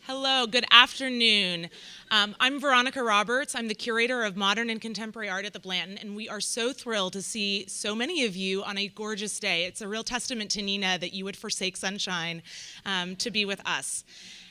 Hello, good afternoon. I'm Veronica Roberts. I'm the curator of modern and contemporary art at the Blanton, and we are so thrilled to see so many of you on a gorgeous day. It's a real testament to Nina that you would forsake sunshine to be with us.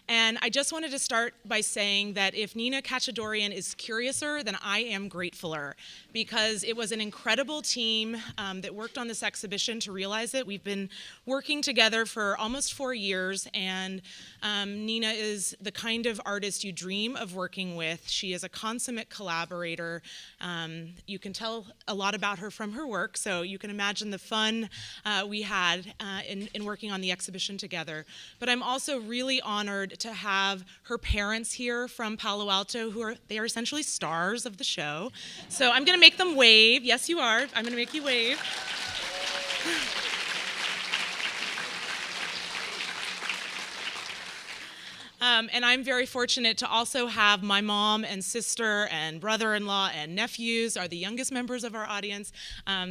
And I just wanted to start by saying that if Nina Katchadourian is curiouser, then I am gratefuler, because it was an incredible team that worked on this exhibition to realize it. We've been working together for almost 4 years, and Nina is the kind of artist you dream of working with. She is a consummate collaborator. You can tell a lot about her from her work, so you can imagine the fun we had in working on the exhibition together. But I'm also really honored to have her parents here from Palo Alto, they are essentially stars of the show. So I'm going to make them wave. Yes, you are. I'm going to make you wave. And I'm very fortunate to also have my mom and sister and brother-in-law and nephews are the youngest members of our audience.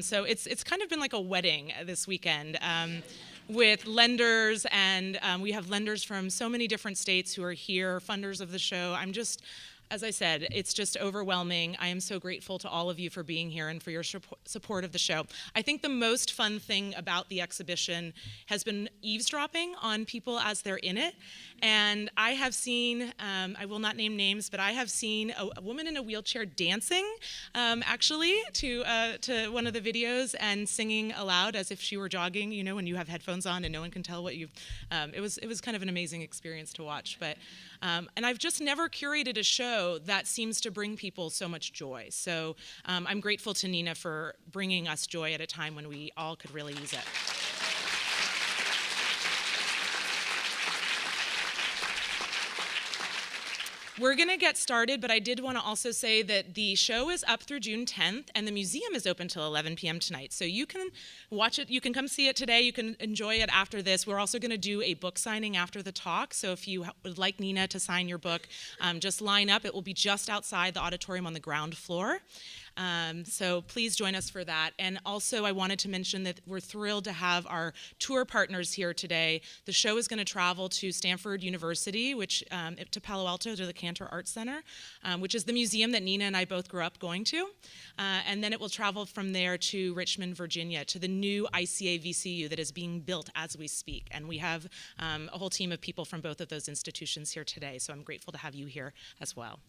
So it's kind of been like a wedding this weekend. With lenders, and we have lenders from so many different states who are here, funders of the show. As I said, it's just overwhelming. I am so grateful to all of you for being here and for your support of the show. I think the most fun thing about the exhibition has been eavesdropping on people as they're in it. And I have seen, I will not name names, but I have seen a woman in a wheelchair dancing, actually, to one of the videos and singing aloud as if she were jogging, you know, when you have headphones on and no one can tell what you've, it was kind of an amazing experience to watch. But, and I've just never curated a show that seems to bring people so much joy. So I'm grateful to Nina for bringing us joy at a time when we all could really use it. We're going to get started, but I did want to also say that the show is up through June 10th, and the museum is open till 11 p.m. tonight. So you can watch it, you can come see it today, you can enjoy it after this. We're also going to do a book signing after the talk, so if you would like Nina to sign your book, just line up. It will be just outside the auditorium on the ground floor. So please join us for that. And also I wanted to mention that we're thrilled to have our tour partners here today. The show is going to travel to Stanford University, to Palo Alto, to the Cantor Arts Center, which is the museum that Nina and I both grew up going to. And then it will travel from there to Richmond, Virginia, to the new ICA VCU that is being built as we speak. And we have a whole team of people from both of those institutions here today, so I'm grateful to have you here as well.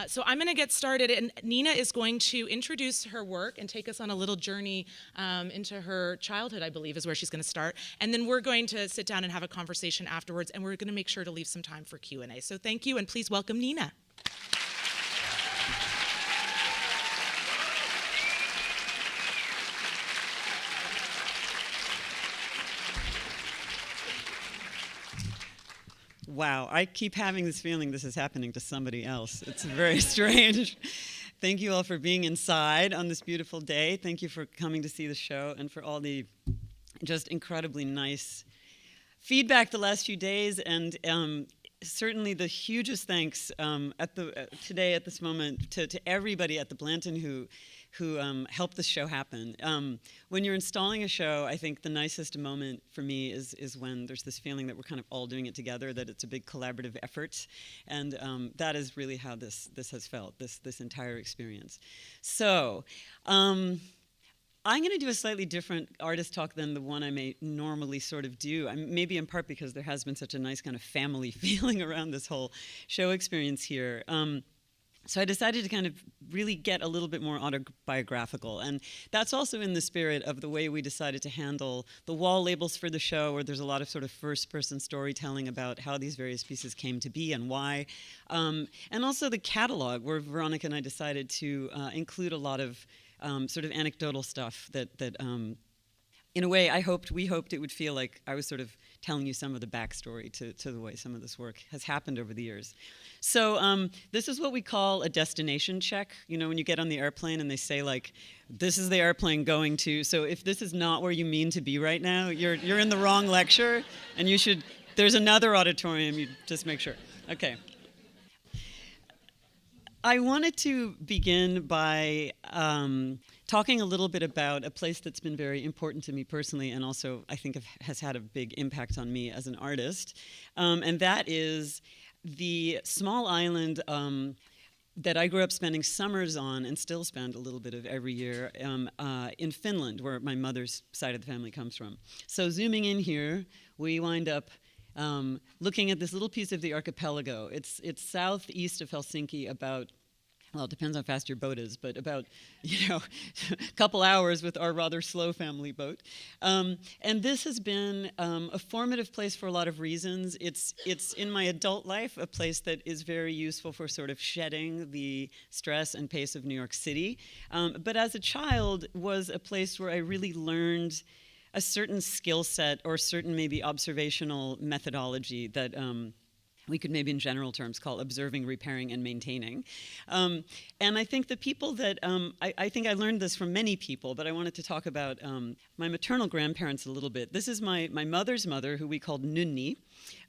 So I'm going to get started, and Nina is going to introduce her work and take us on a little journey into her childhood, I believe, is where she's going to start. And then we're going to sit down and have a conversation afterwards, and we're going to make sure to leave some time for Q&A. So thank you, and please welcome Nina. Wow, I keep having this feeling this is happening to somebody else. It's very strange. Thank you all for being inside on this beautiful day. Thank you for coming to see the show and for all the just incredibly nice feedback the last few days. And certainly the hugest thanks today at this moment to everybody at the Blanton who helped this show happen. When you're installing a show, I think the nicest moment for me is when there's this feeling that we're kind of all doing it together, that it's a big collaborative effort, and that is really how this has felt, this entire experience. So, I'm going to do a slightly different artist talk than the one I may normally sort of do, maybe in part because there has been such a nice kind of family feeling around this whole show experience here. So I decided to kind of really get a little bit more autobiographical, and that's also in the spirit of the way we decided to handle the wall labels for the show, where there's a lot of sort of first-person storytelling about how these various pieces came to be and why, and also the catalog, where Veronica and I decided to include a lot of sort of anecdotal stuff that in a way, we hoped it would feel like I was sort of telling you some of the backstory to the way some of this work has happened over the years. So this is what we call a destination check. You know, when you get on the airplane and they say, like, this is the airplane going to, so if this is not where you mean to be right now, you're in the wrong lecture, and there's another auditorium, you just make sure. Okay. I wanted to begin by talking a little bit about a place that's been very important to me personally, and also I think has had a big impact on me as an artist, and that is the small island that I grew up spending summers on and still spend a little bit of every year in Finland, where my mother's side of the family comes from. So zooming in here, we wind up looking at this little piece of the archipelago. It's southeast of Helsinki, about, well, it depends how fast your boat is, but about, a couple hours with our rather slow family boat. And this has been a formative place for a lot of reasons. It's in my adult life a place that is very useful for sort of shedding the stress and pace of New York City. But as a child was a place where I really learned a certain skill set or certain maybe observational methodology that we could maybe in general terms call observing, repairing, and maintaining. And I think the people that, I think I learned this from many people, but I wanted to talk about my maternal grandparents a little bit. This is my mother's mother, who we called Nunni,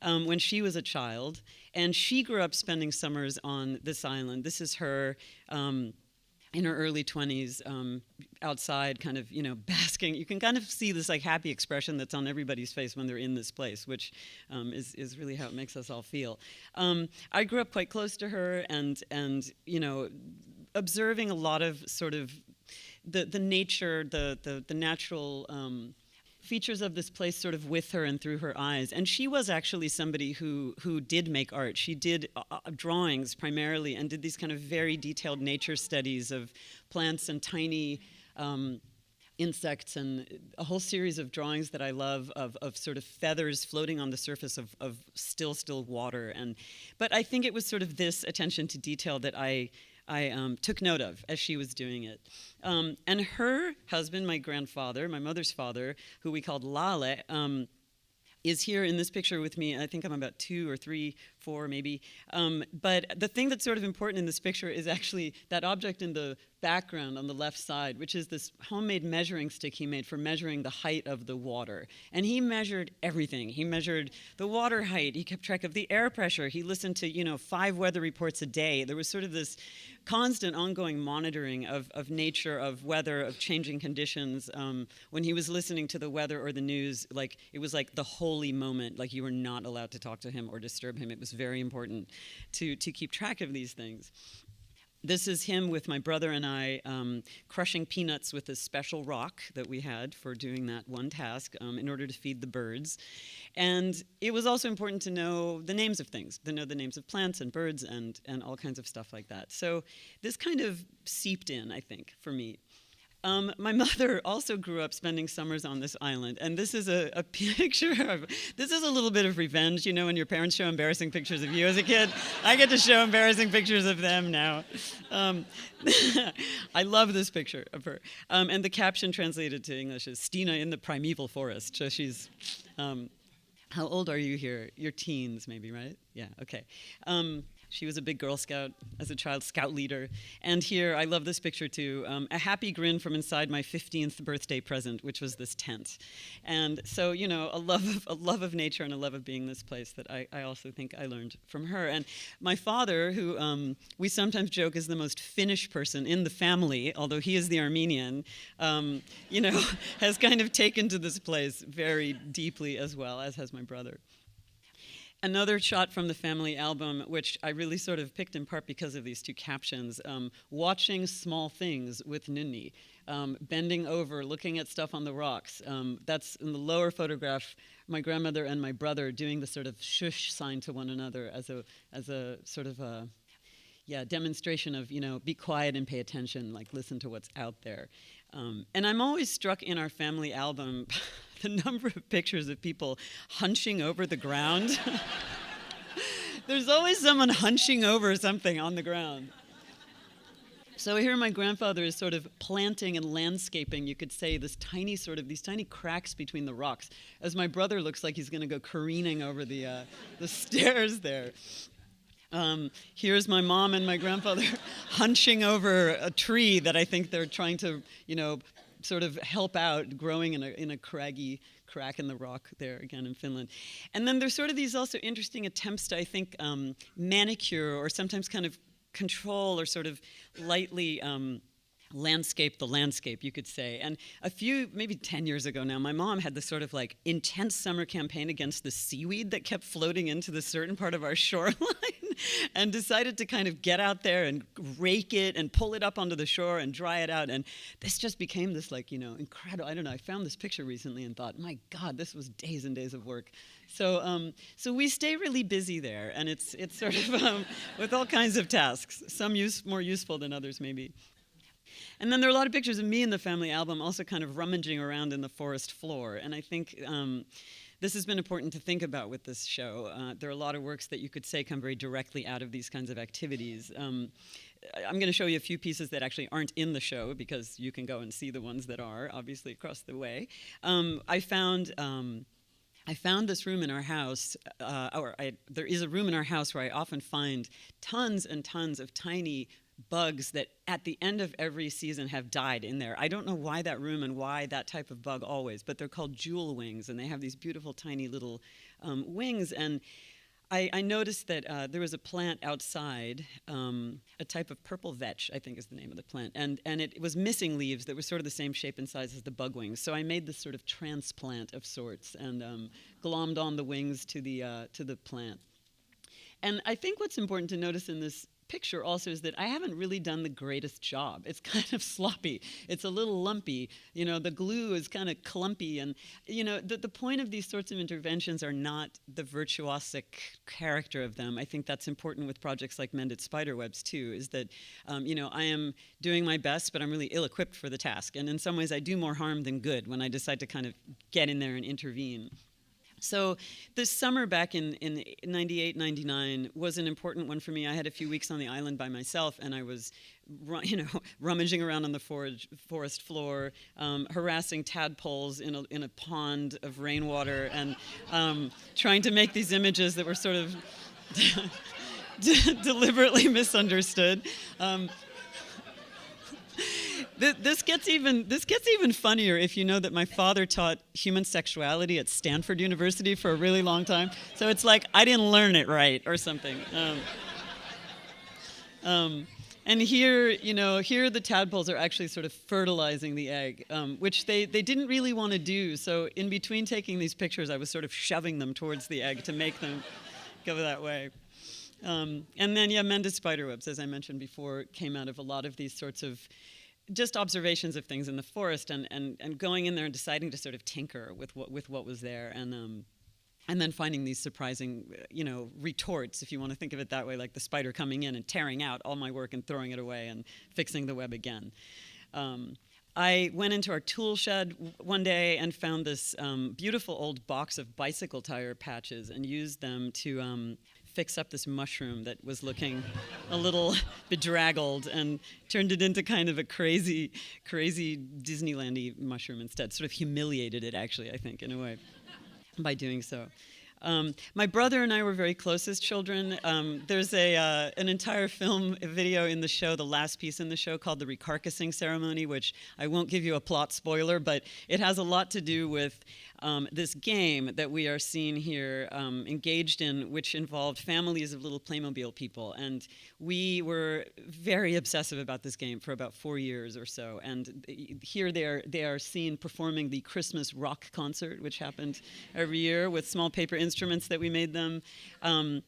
when she was a child. And she grew up spending summers on this island. This is her in her early 20s, outside, kind of, basking. You can kind of see this like happy expression that's on everybody's face when they're in this place, which is really how it makes us all feel. I grew up quite close to her, and observing a lot of sort of the nature, the natural features of this place sort of with her and through her eyes. And she was actually somebody who did make art. She did drawings primarily, and did these kind of very detailed nature studies of plants and tiny insects, and a whole series of drawings that I love of sort of feathers floating on the surface of still water. But I think it was sort of this attention to detail that I took note of as she was doing it. And her husband, my grandfather, my mother's father, who we called Lale, is here in this picture with me. I think I'm about 2 or 3, 4 maybe. But the thing that's sort of important in this picture is actually that object in the background on the left side, which is this homemade measuring stick he made for measuring the height of the water. And he measured everything. He measured the water height. He kept track of the air pressure. He listened to, 5 weather reports a day. There was sort of this constant ongoing monitoring of nature, of weather, of changing conditions. When he was listening to the weather or the news, it was like the holy moment, like you were not allowed to talk to him or disturb him. It was very important to keep track of these things. This is him with my brother and I crushing peanuts with this special rock that we had for doing that one task in order to feed the birds. And it was also important to know the names of things, to know the names of plants and birds and all kinds of stuff like that. So this kind of seeped in, I think, for me. My mother also grew up spending summers on this island, and this is a picture of, this is a little bit of revenge, when your parents show embarrassing pictures of you as a kid. I get to show embarrassing pictures of them now. I love this picture of her. And the caption translated to English is Stina in the primeval forest. So she's, how old are you here? You're teens maybe, right? Yeah, okay. She was a big Girl Scout as a child, scout leader. And here, I love this picture too, a happy grin from inside my 15th birthday present, which was this tent. And so, a love of nature and a love of being this place that I also think I learned from her. And my father, who we sometimes joke is the most Finnish person in the family, although he is the Armenian, has kind of taken to this place very deeply as well, as has my brother. Another shot from the family album, which I really sort of picked in part because of these 2 captions, watching small things with Nunni, bending over, looking at stuff on the rocks. That's in the lower photograph, my grandmother and my brother doing the sort of shush sign to one another as a sort of a demonstration of, be quiet and pay attention, like listen to what's out there. And I'm always struck in our family album the number of pictures of people hunching over the ground. There's always someone hunching over something on the ground. So here my grandfather is sort of planting and landscaping, you could say, these tiny cracks between the rocks, as my brother looks like he's going to go careening over the stairs there. Here's my mom and my grandfather hunching over a tree that I think they're trying to, sort of help out growing in a craggy crack in the rock there again in Finland. And then there's sort of these also interesting attempts to, I think, manicure or sometimes kind of control or sort of lightly the landscape, you could say. And a few, maybe 10 years ago now, my mom had this sort of like intense summer campaign against the seaweed that kept floating into the certain part of our shoreline and decided to kind of get out there and rake it and pull it up onto the shore and dry it out. And this just became this like, incredible, I don't know, I found this picture recently and thought, my God, this was days and days of work. So we stay really busy there, and it's sort of with all kinds of tasks, some more useful than others maybe. And then there are a lot of pictures of me in the family album also kind of rummaging around in the forest floor. And I think this has been important to think about with this show. There are a lot of works that you could say come very directly out of these kinds of activities. I'm going to show you a few pieces that actually aren't in the show because you can go and see the ones that are, obviously, across the way. I found this room in our house, there is a room in our house where I often find tons and tons of tiny bugs that at the end of every season have died in there. I don't know why that room and why that type of bug always, but they're called jewel wings, and they have these beautiful tiny little wings. And I noticed that there was a plant outside, a type of purple vetch, I think is the name of the plant, and it was missing leaves that were sort of the same shape and size as the bug wings. So I made this sort of transplant of sorts and glommed on the wings to the plant. And I think what's important to notice in this picture also is that I haven't really done the greatest job. It's kind of sloppy. It's a little lumpy. The glue is kind of clumpy. And, the point of these sorts of interventions are not the virtuosic character of them. I think that's important with projects like Mended Spiderwebs, too, is that, I am doing my best, but I'm really ill-equipped for the task. And in some ways, I do more harm than good when I decide to kind of get in there and intervene. So this summer back in 98, 99 was an important one for me. I had a few weeks on the island by myself, and I was, rummaging around on the forest floor, harassing tadpoles in a pond of rainwater, and trying to make these images that were sort of deliberately misunderstood. This gets even funnier if you know that my father taught human sexuality at Stanford University for a really long time. So it's like I didn't learn it right or something. And here the tadpoles are actually sort of fertilizing the egg, which they didn't really want to do. So in between taking these pictures, I was sort of shoving them towards the egg to make them go that way. And then, Mended Spiderwebs, as I mentioned before, came out of a lot of these sorts of just observations of things in the forest and going in there and deciding to sort of tinker with what was there and then finding these surprising, retorts, if you want to think of it that way, like the spider coming in and tearing out all my work and throwing it away and fixing the web again. I went into our tool shed one day and found this beautiful old box of bicycle tire patches and used them to fix up this mushroom that was looking a little bedraggled and turned it into kind of a crazy Disneyland-y mushroom instead. Sort of humiliated it, actually, I think, in a way, by doing so. My brother and I were very close as children. There's an entire video in the show, the last piece in the show, called the recarcassing ceremony, which I won't give you a plot spoiler, but it has a lot to do with this game that we are seeing here engaged in, which involved families of little Playmobil people. And we were very obsessive about this game for about 4 years or so. And here they are seen performing the Christmas rock concert, which happened every year with small paper instruments that we made them. And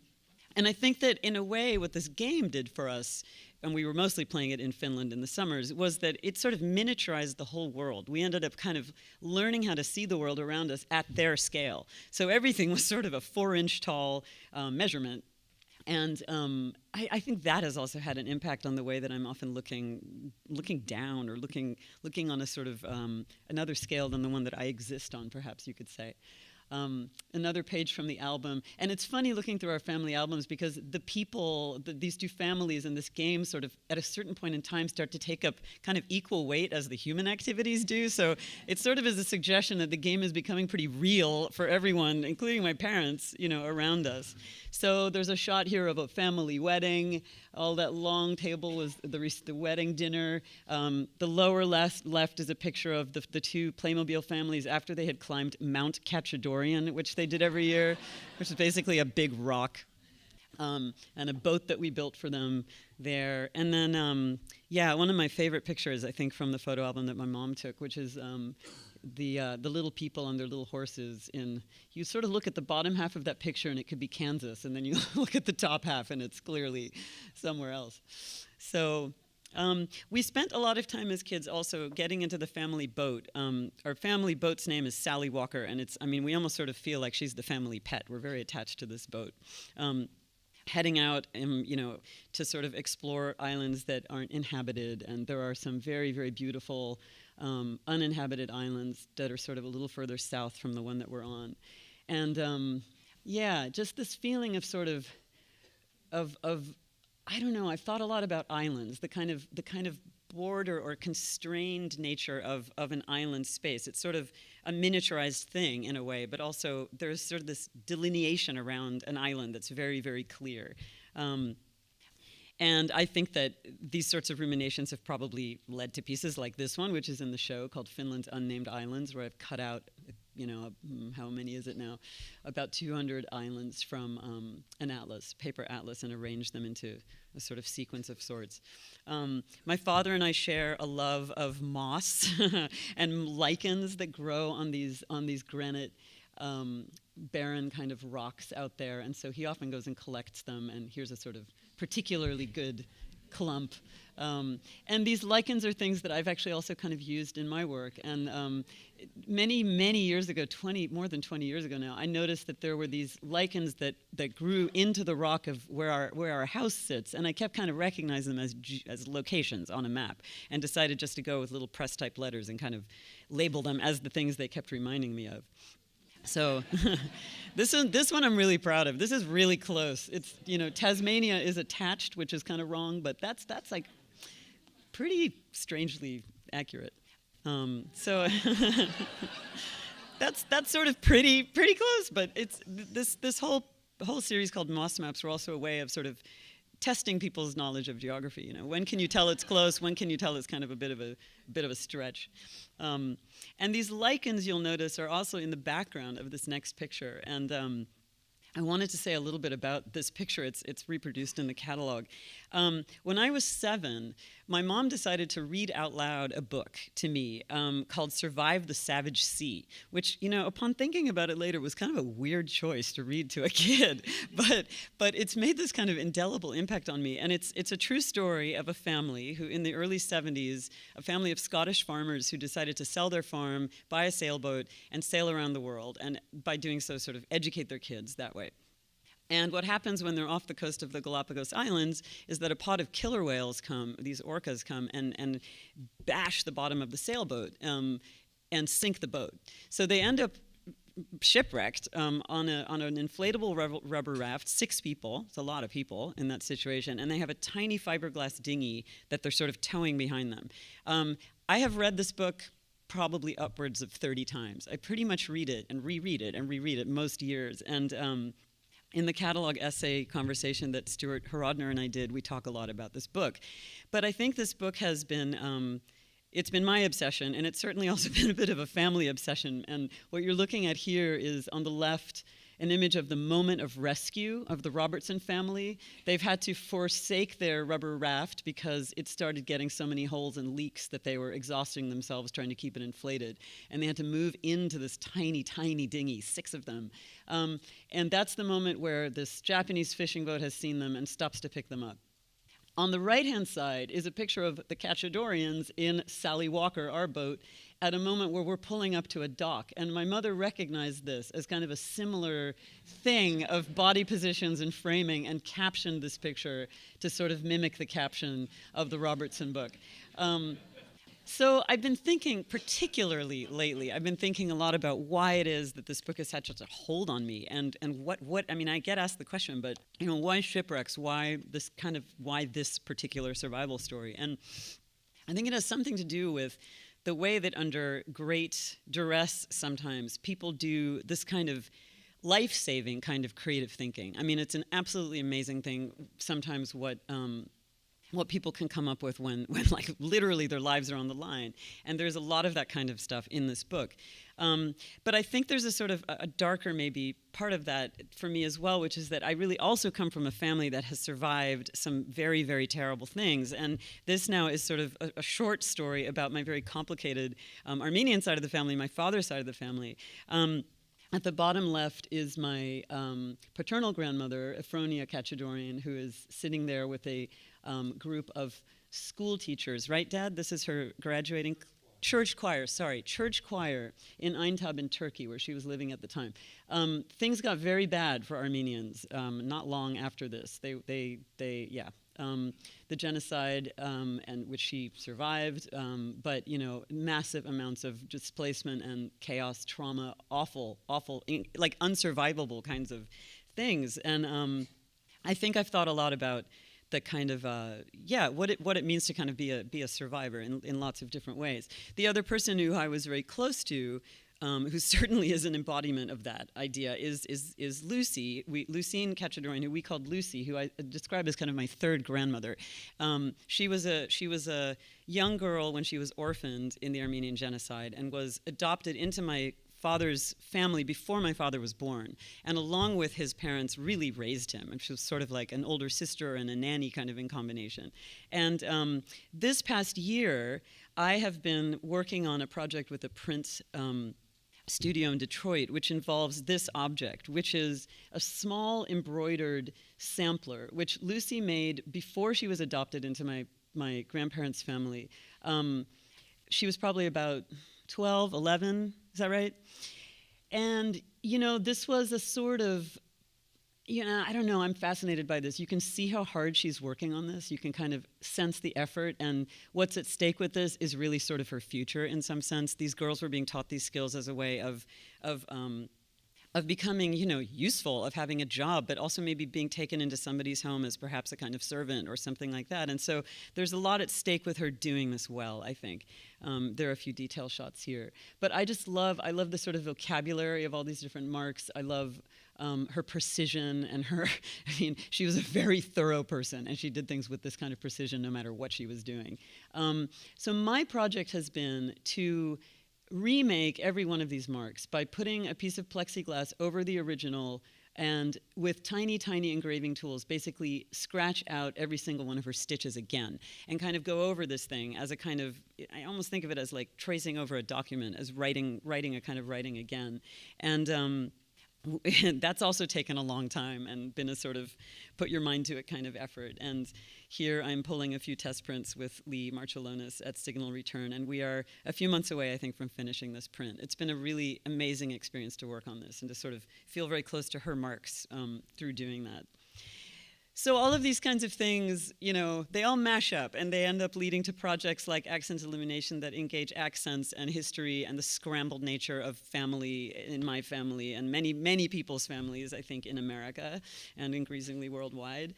I think that in a way what this game did for us, and we were mostly playing it in Finland in the summers, was that it sort of miniaturized the whole world. We ended up kind of learning how to see the world around us at their scale. So everything was sort of a 4-inch tall measurement. And I think that has also had an impact on the way that I'm often looking down or looking on a sort of another scale than the one that I exist on, perhaps you could say. Another page from the album. And it's funny looking through our family albums because the people, these two families in this game sort of at a certain point in time start to take up kind of equal weight as the human activities do. So it sort of is a suggestion that the game is becoming pretty real for everyone, including my parents, around us. So there's a shot here of a family wedding. All that long table was the wedding dinner. The lower left is a picture of the two Playmobil families after they had climbed Mount Katchadourian, which they did every year, which is basically a big rock. and a boat that we built for them there. And then, one of my favorite pictures, I think, from the photo album that my mom took, which is the little people on their little horses. You sort of look at the bottom half of that picture and it could be Kansas, and then you look at the top half and it's clearly somewhere else. So we spent a lot of time as kids also getting into the family boat. Our family boat's name is Sally Walker, and we almost sort of feel like she's the family pet. We're very attached to this boat. Heading out, to sort of explore islands that aren't inhabited, and there are some very, very beautiful uninhabited islands that are sort of a little further south from the one that we're on. And just this feeling of sort of I don't know, I've thought a lot about islands, the kind of border or constrained nature of an island space. It's sort of a miniaturized thing in a way, but also there's sort of this delineation around an island that's very, very clear. And I think that these sorts of ruminations have probably led to pieces like this one, which is in the show, called Finland's Unnamed Islands, where I've cut out, how many is it now? About 200 islands from an atlas, paper atlas, and arranged them into a sort of sequence of sorts. My father and I share a love of moss and lichens that grow on these granite barren kind of rocks out there, and so he often goes and collects them, and here's a sort of particularly good clump. And these lichens are things that I've actually also kind of used in my work. And many, many years ago, more than 20 years ago now, I noticed that there were these lichens that grew into the rock of where our house sits, and I kept kind of recognizing them as locations on a map, and decided just to go with little press-type letters and kind of label them as the things they kept reminding me of. So this one I'm really proud of. This is really close. It's, Tasmania is attached, which is kind of wrong, but that's like pretty strangely accurate. So that's sort of pretty close, but it's this whole series called Moss Maps were also a way of sort of testing people's knowledge of geography. When can you tell it's close? When can you tell it's kind of a bit of a stretch? And these lichens, you'll notice, are also in the background of this next picture. And I wanted to say a little bit about this picture. It's reproduced in the catalog. When I was 7, my mom decided to read out loud a book to me called Survive the Savage Sea, which, upon thinking about it later, was kind of a weird choice to read to a kid. But it's made this kind of indelible impact on me. And it's a true story of a family who, in the early 70s, a family of Scottish farmers who decided to sell their farm, buy a sailboat, and sail around the world, and by doing so, sort of educate their kids that way. And what happens when they're off the coast of the Galapagos Islands is that a pod of killer whales come, these orcas come, and bash the bottom of the sailboat and sink the boat. So they end up shipwrecked on an inflatable rubber raft, 6 people, it's a lot of people in that situation, and they have a tiny fiberglass dinghy that they're sort of towing behind them. I have read this book probably upwards of 30 times. I pretty much read it and reread it and reread it most years. And in the catalog essay conversation that Stuart Horodner and I did, we talk a lot about this book. But I think this book has been, it's been my obsession, and it's certainly also been a bit of a family obsession. And what you're looking at here is, on the left, an image of the moment of rescue of the Robertson family. They've had to forsake their rubber raft because it started getting so many holes and leaks that they were exhausting themselves trying to keep it inflated. And they had to move into this tiny, tiny dinghy, 6 of them. And that's the moment where this Japanese fishing boat has seen them and stops to pick them up. On the right-hand side is a picture of the Katchadourians in Sally Walker, our boat, at a moment where we're pulling up to a dock. And my mother recognized this as kind of a similar thing of body positions and framing, and captioned this picture to sort of mimic the caption of the Robertson book. So I've been thinking, particularly lately, I've been thinking a lot about why it is that this book has had such a hold on me, and what I mean, I get asked the question, but why shipwrecks? Why this particular survival story? And I think it has something to do with the way that under great duress sometimes people do this kind of life-saving kind of creative thinking. I mean, it's an absolutely amazing thing sometimes what what people can come up with when like literally their lives are on the line. And there's a lot of that kind of stuff in this book. But I think there's a sort of a darker maybe part of that for me as well, which is that I really also come from a family that has survived some very, very terrible things. And this now is sort of a short story about my very complicated Armenian side of the family, my father's side of the family. At the bottom left is my paternal grandmother, Nina Katchadourian, who is sitting there with a group of school teachers. Right, Dad? This is her graduating church choir in Aintab in Turkey, where she was living at the time. Things got very bad for Armenians not long after this. The genocide, and which she survived, but massive amounts of displacement and chaos, trauma, awful, like unsurvivable kinds of things. And I think I've thought a lot about the kind of what it means to kind of be a survivor in lots of different ways. The other person who I was very close to, who certainly is an embodiment of that idea, is Lucy, Lucine Katchadourian, who we called Lucy, who I describe as kind of my third grandmother. She was a young girl when she was orphaned in the Armenian genocide and was adopted into my father's family before my father was born, and along with his parents really raised him. And she was sort of like an older sister and a nanny kind of in combination. And this past year, I have been working on a project with a print studio in Detroit, which involves this object, which is a small embroidered sampler, which Lucy made before she was adopted into my grandparents' family. She was probably about 12, 11, is that right? And, this was a sort of, I don't know, I'm fascinated by this. You can see how hard she's working on this. You can kind of sense the effort, and what's at stake with this is really sort of her future in some sense. These girls were being taught these skills as a way of becoming, useful, of having a job, but also maybe being taken into somebody's home as perhaps a kind of servant or something like that. And so there's a lot at stake with her doing this well, I think. There are a few detail shots here. But I love the sort of vocabulary of all these different marks. I love her precision and she was a very thorough person, and she did things with this kind of precision no matter what she was doing. So my project has been to remake every one of these marks by putting a piece of plexiglass over the original and with tiny, tiny engraving tools basically scratch out every single one of her stitches again and kind of go over this thing as a kind of, I almost think of it as like tracing over a document, as writing a kind of writing again. And that's also taken a long time and been a sort of put your mind to it kind of effort. And here I'm pulling a few test prints with Lee Marcellonis at Signal Return, and we are a few months away, I think, from finishing this print. It's been a really amazing experience to work on this and to sort of feel very close to her marks through doing that. So all of these kinds of things, they all mash up, and they end up leading to projects like Accent Illumination that engage accents and history and the scrambled nature of family in my family and many, many people's families, I think, in America and increasingly worldwide.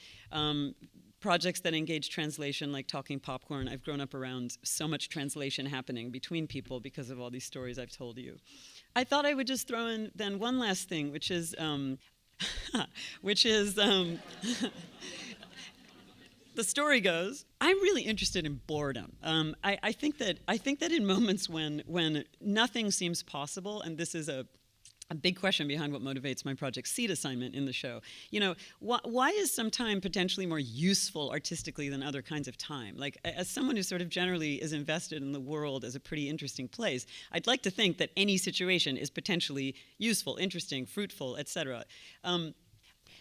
Projects that engage translation, like Talking Popcorn. I've grown up around so much translation happening between people because of all these stories I've told you. I thought I would just throw in then one last thing, which is the story goes, I'm really interested in boredom. I think that in moments when nothing seems possible, and this is a big question behind what motivates my project seat assignment in the show. Why is some time potentially more useful artistically than other kinds of time? Like, as someone who sort of generally is invested in the world as a pretty interesting place, I'd like to think that any situation is potentially useful, interesting, fruitful, etc.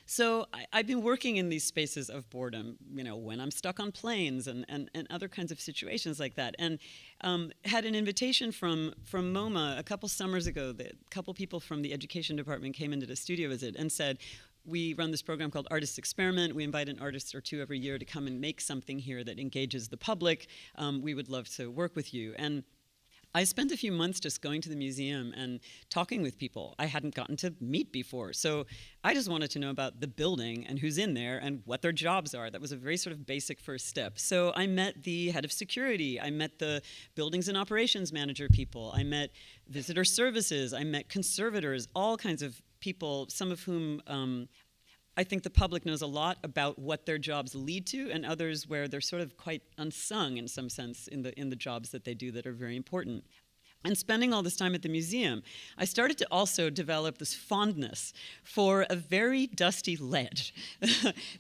So I've been working in these spaces of boredom, when I'm stuck on planes and other kinds of situations like that. And had an invitation from MoMA a couple summers ago. A couple people from the education department came into the studio visit and said, we run this program called Artists Experiment. We invite an artist or two every year to come and make something here that engages the public. We would love to work with you. And I spent a few months just going to the museum and talking with people I hadn't gotten to meet before. So I just wanted to know about the building and who's in there and what their jobs are. That was a very sort of basic first step. So I met the head of security. I met the buildings and operations manager people. I met visitor services. I met conservators, all kinds of people, some of whom I think the public knows a lot about what their jobs lead to, and others where they're sort of quite unsung in some sense in the jobs that they do that are very important. And spending all this time at the museum, I started to also develop this fondness for a very dusty ledge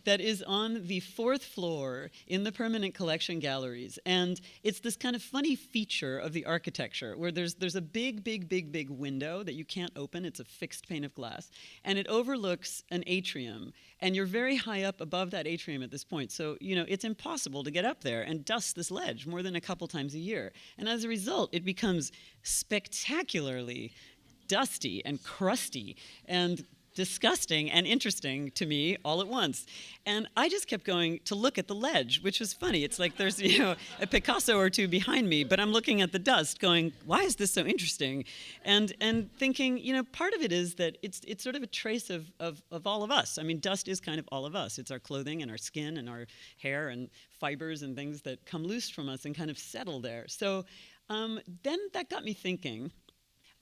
that is on the 4th floor in the permanent collection galleries. And it's this kind of funny feature of the architecture where there's a big window that you can't open. It's a fixed pane of glass. And it overlooks an atrium. And you're very high up above that atrium at this point. So, it's impossible to get up there and dust this ledge more than a couple times a year. And as a result, it becomes spectacularly dusty and crusty and disgusting and interesting to me all at once. And I just kept going to look at the ledge, which was funny. It's like there's, a Picasso or two behind me, but I'm looking at the dust going, why is this so interesting? And thinking, part of it is that it's sort of a trace of all of us. I mean, dust is kind of all of us. It's our clothing and our skin and our hair and fibers and things that come loose from us and kind of settle there. So then that got me thinking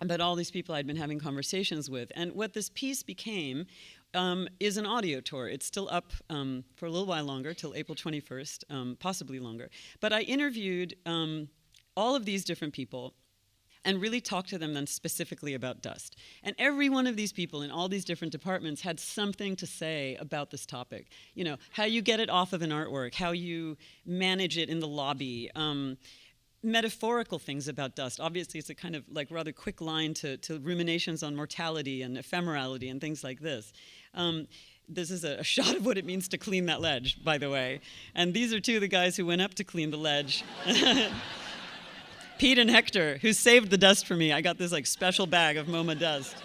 about all these people I'd been having conversations with. And what this piece became is an audio tour. It's still up for a little while longer, till April 21st, possibly longer. But I interviewed all of these different people and really talked to them then specifically about dust. And every one of these people in all these different departments had something to say about this topic. How you get it off of an artwork, how you manage it in the lobby, metaphorical things about dust. Obviously, it's a kind of like rather quick line to ruminations on mortality and ephemerality and things like this. This is a shot of what it means to clean that ledge, by the way. And these are two of the guys who went up to clean the ledge. Pete and Hector, who saved the dust for me. I got this special bag of MoMA dust.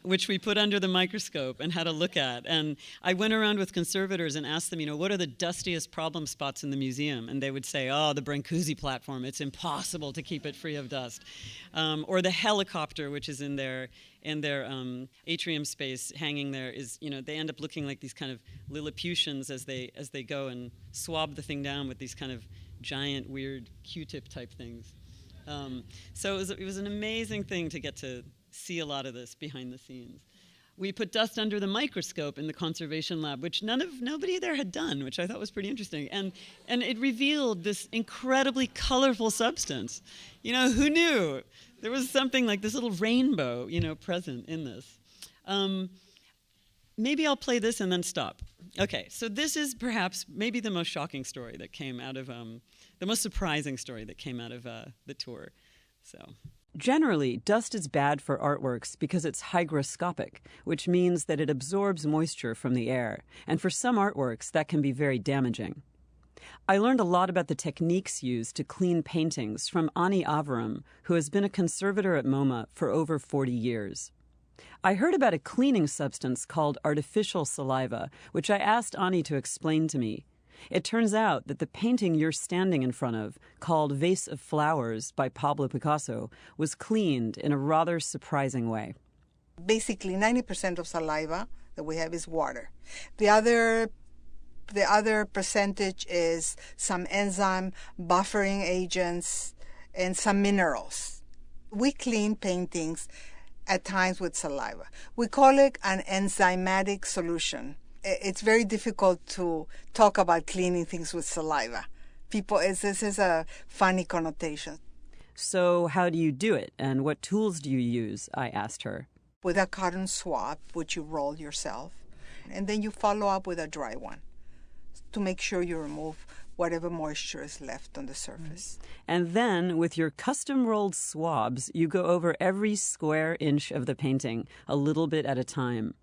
Which we put under the microscope and had a look at. And I went around with conservators and asked them, what are the dustiest problem spots in the museum? And they would say, the Brancusi platform, it's impossible to keep it free of dust. Or the helicopter, which is in their atrium space hanging there, is, they end up looking like these kind of Lilliputians as they go and swab the thing down with these kind of giant, weird Q-tip type things. So it was an amazing thing to get to see a lot of this behind the scenes. We put dust under the microscope in the conservation lab, which nobody there had done, which I thought was pretty interesting. And it revealed this incredibly colorful substance. Who knew? There was something like this little rainbow, present in this. Maybe I'll play this and then stop. Okay, so this is perhaps maybe the most shocking story that came out of, the most surprising story that came out of the tour. So. Generally, dust is bad for artworks because it's hygroscopic, which means that it absorbs moisture from the air, and for some artworks that can be very damaging. I learned a lot about the techniques used to clean paintings from Ani Avram, who has been a conservator at MoMA for over 40 years. I heard about a cleaning substance called artificial saliva, which I asked Ani to explain to me. It turns out that the painting you're standing in front of, called Vase of Flowers by Pablo Picasso, was cleaned in a rather surprising way. Basically, 90% of saliva that we have is water. The other percentage is some enzyme, buffering agents, and some minerals. We clean paintings at times with saliva. We call it an enzymatic solution. It's very difficult to talk about cleaning things with saliva. This is a funny connotation. So how do you do it, and what tools do you use? I asked her. With a cotton swab, which you roll yourself, and then you follow up with a dry one to make sure you remove whatever moisture is left on the surface. And then, with your custom-rolled swabs, you go over every square inch of the painting, a little bit at a time.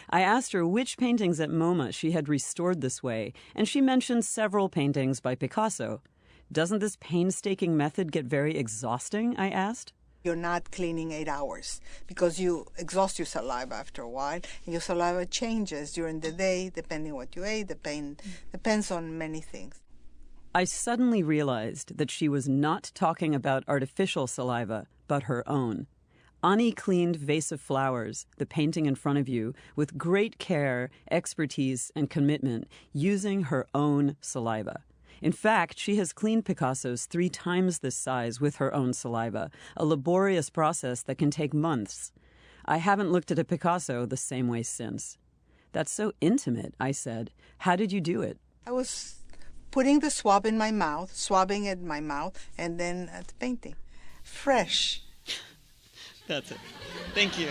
I asked her which paintings at MoMA she had restored this way, and she mentioned several paintings by Picasso. Doesn't this painstaking method get very exhausting? I asked. You're not cleaning 8 hours because you exhaust your saliva after a while, and your saliva changes during the day depending on what you ate. The pain depends on many things. I suddenly realized that she was not talking about artificial saliva, but her own. Ani cleaned Vase of Flowers, the painting in front of you, with great care, expertise, and commitment, using her own saliva. In fact, she has cleaned Picasso's 3 times this size with her own saliva, a laborious process that can take months. I haven't looked at a Picasso the same way since. That's so intimate, I said. How did you do it? I was putting the swab in my mouth, swabbing it in my mouth, and then painting. Fresh. That's it. Thank you.